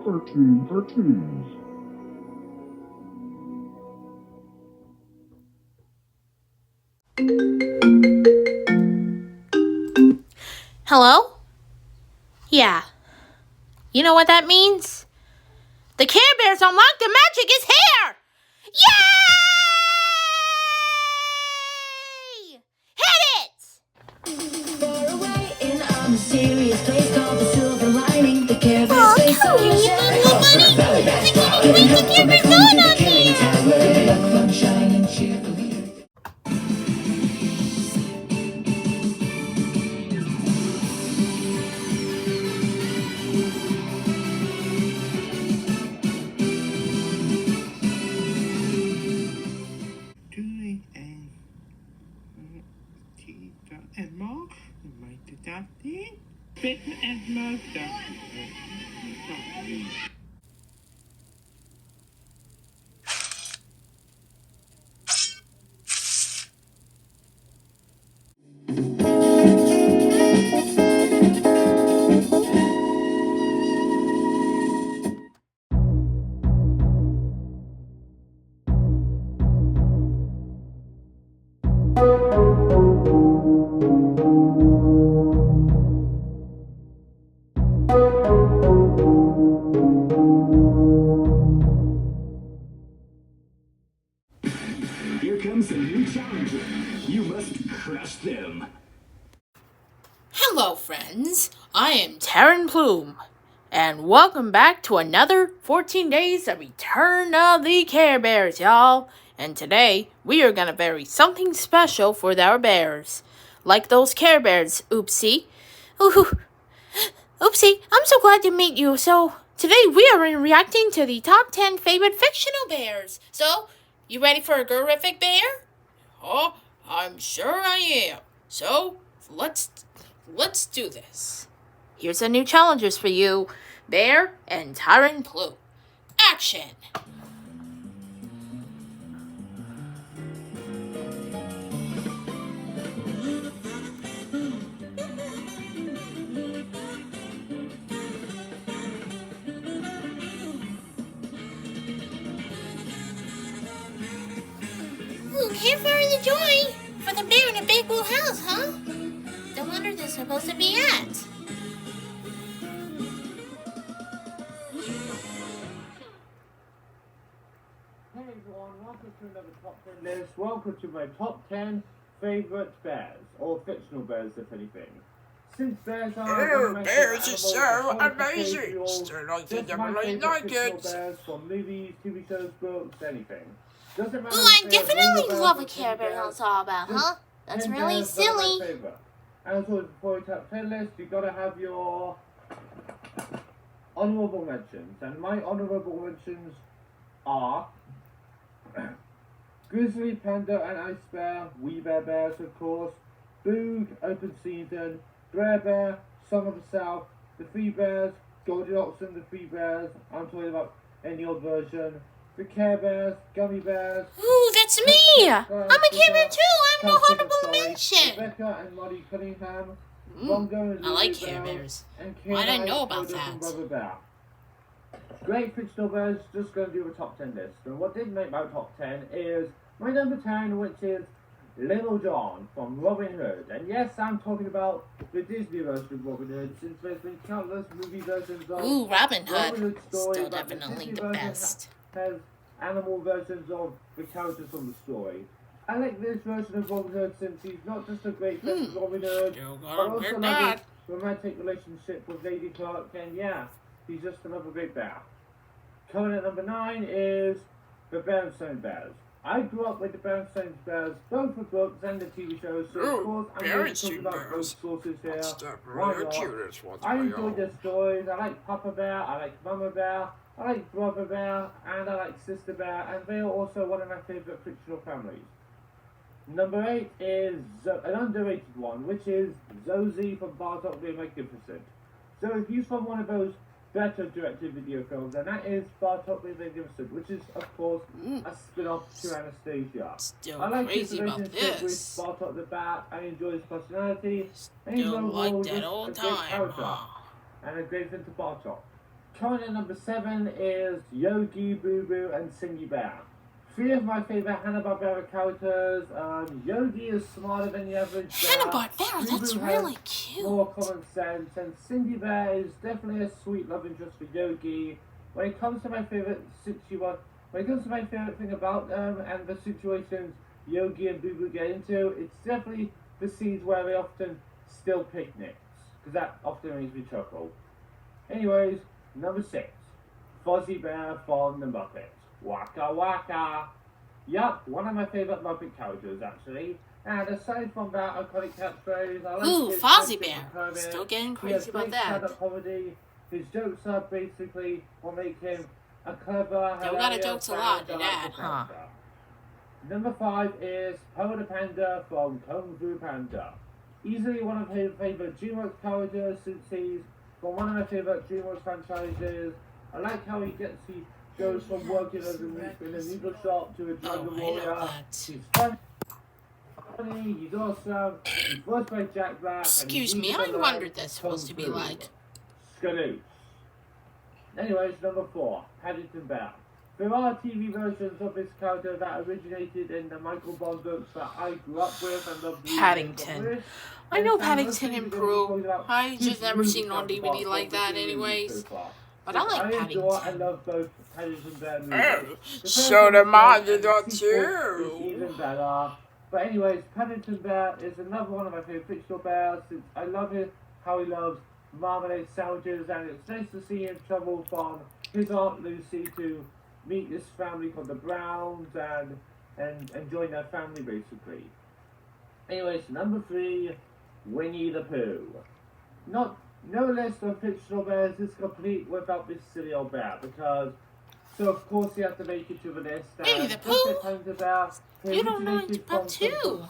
Cartoons. Hello? Yeah. You know what that means? The Care Bears Unlock the Magic is here! Yay! Hit it! Far away in a mysterious place called the Silver Lining, the Care Bears face sunshine. Bring the Care Bears on up here! Sunshine and cheerfully. Here comes a new challenger. You must crush them. Hello, friends. I am Tarryn Plue, and welcome back to another 14 Days of Return of the Care Bears, y'all. And today, we are gonna bury something special for our bears. Like those Care Bears, Oopsy. Ooh, Oopsy, I'm so glad to meet you. So, today we are reacting to the top 10 favorite fictional bears. So, you ready for a terrific bear? Oh, I'm sure I am. So, let's do this. Here's the new challengers for you, Bear and Tarryn Plue. Action! Ooh, care for the joy for the bear in a big blue house, huh? No wonder they're supposed to be at. Hey everyone, welcome to another top 10 list. Welcome to my top 10 favourite bears, or fictional bears if anything. Since bears are bears are so amazing. Still don't think I really like it. Bears from movies, TV shows, books, anything. Doesn't matter. Ooh, I definitely love a Care Bear that's all about, huh? That's really silly. And so before we top 10 list, you gotta have your honourable mentions. And my honourable mentions are Grizzly, Panda and Ice Bear, We Bear Bears of course, Boog, Open Season, Brer Bear, Song of the South, The Three Bears, Goldilocks and the Three Bears, I'm talking about any old version, The Care Bears, Gummy Bears. Ooh, that's me! I'm a Care Bear too! I'm no honorable mention! Rebecca and Molly Cunningham, I like Care Bears. Why didn't I know about that? Great fictional bears, just going to do a top 10 list. And what did make my top 10 is my number 10, which is Little John from Robin Hood. And yes, I'm talking about the Disney version of Robin Hood, since there's been countless movie versions of Ooh, Robin Hood. Story, Still definitely the best. Has animal versions of the characters from the story. I like this version of Robin Hood since he's not just a great friend of Robin Hood, but also like his romantic relationship with Lady Clark, and yeah, he's just another great bear. Coming at number 9 is the Berenstain Bears. I grew up with the Berenstain Bears, both the books and the TV shows, so of course I'm going to talk about both sources here. Why not? I enjoy their stories. I like Papa Bear, I like Mama Bear, I like Brother Bear, and I like Sister Bear, and they are also one of my favourite fictional families. Number 8 is an underrated one, which is Zosie from Bartok the Magnificent. So if you saw one of those better direct-to-video films, and that is Bartok the Magnificent, which is, of course, a spin-off to Anastasia. Still I like his crazy about relationship with this. Bartok the Bat, I enjoy his personality, and he's Still overall like that just old a great time, character, huh? and a great friend to Bartok. Coming in number 7 is Yogi, Boo Boo, and Cindy Bear. 3 of my favorite Hanna-Barbera characters. Yogi is smarter than the average bear. Hanna-Barbera, that's really cute. More common sense, and Cindy Bear is definitely a sweet love interest for Yogi. When it comes to my favorite thing about them and the situations Yogi and Boo Boo get into, it's definitely the scenes where they often still picnics, because that often makes me chuckle. Anyways, number 6, Fuzzy Bear from the Muppets. Waka Waka! Yup, one of my favourite Muppet characters, actually. And aside from that iconic catchphrase, I like his Fuzzy sense of Bear. comedy. Still getting He crazy has about great that. stand-up comedy. His jokes are basically what make him a clever, Don't gotta jokes a lot, and Dad, delightful huh? character. Number 5 is Poe the Panda from Kung Fu Panda. Easily one of his favourite DreamWorks characters since he's from one of my favourite DreamWorks franchises. I like how he goes from working as in a noodle shop to a dragon warrior. He's funny, he's awesome, he's voiced by Jack Black. Excuse me, I wondered that's supposed to be like. Skadoosh. Anyways, number 4, Paddington Bear. There are TV versions of this character that originated in the Michael Bond books that I grew up with and loved. Paddington. I know Paddington in Plue. I just never seen it on DVD like that anyways. But I like Paddington. I love both Paddington Bear movies. So am I, you do too. Even better. But anyways, Paddington Bear is another one of my favorite fictional bears since I love how he loves marmalade sandwiches, and it's nice to see him travel from his Aunt Lucy to meet this family called the Browns and join their family basically. Anyways, number 3, Winnie the Pooh. No list of fictional bears is complete without this silly old bear, because so of course you have to make it to the list. Winnie the Pooh? Bear, You don't know anything about two.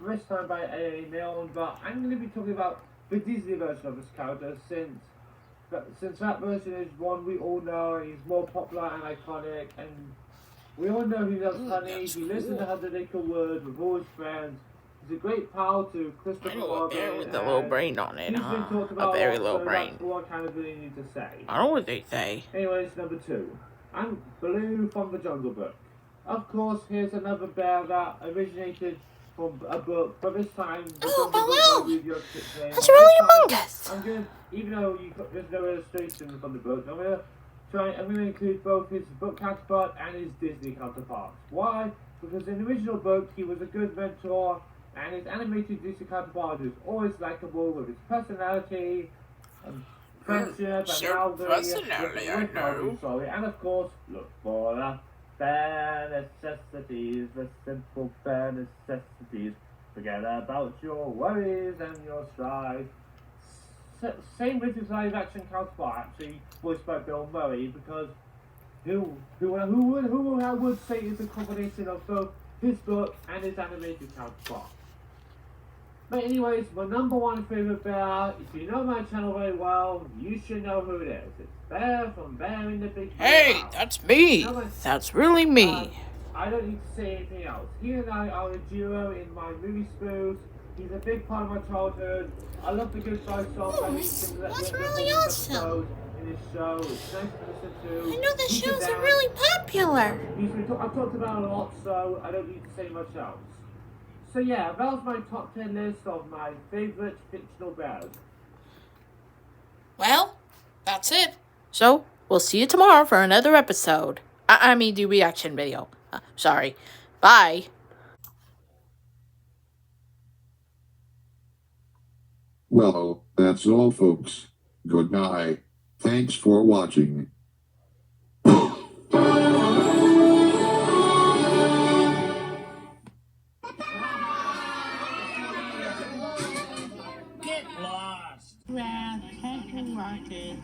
This time by A.A. Milne, but I'm going to be talking about the Disney version of this character since that version is one we all know. He's more popular and iconic, and we all know he loves honey. He lives in the 100-acre wood with all his friends. He's a great pal to Christopher Robin. With a little brain on it, he's been talked about a very a low lot, so brain. that's all I kind of really need to say. I don't know what they say. Anyways, number 2. I'm Plue from the Jungle Book. Of course, here's another bear that originated from a book, but this time the Baloo! That's really humongous! I'm going to, even though there's no illustration from the book, I'm going to include both his book counterpart and his Disney counterpart. Why? Because in the original book, he was a good mentor, and his animated Disney counterpart is always likable with his personality, and friendship, and how personality, I know. Sorry, and of course, look for the bare necessities, the simple bare necessities. Forget about your worries and your strife. Same with his live-action counterpart, actually, voiced by Bill Murray, because who I would say is a combination of both his book and his animated counterpart. But anyways, my number 1 favorite bear, if you know my channel very well, you should know who it is. It's Bear from Bear in the Big Hey, House. that's me! That's really me! I don't need to say anything else. He and I are a duo in my movie spoofs. He's a big part of my childhood. I love the Good Guy song. That's really awesome. In his show, it's nice to listen to. I know the shows are really popular. I've talked about it a lot, so I don't need to say much else. So yeah, that was my top 10 list of my favorite fictional bears. Well, that's it. So, we'll see you tomorrow for another episode. I mean, the reaction video. Sorry. Bye. Well, that's all, folks. Good night. Thanks for watching. Get lost. TTWRT.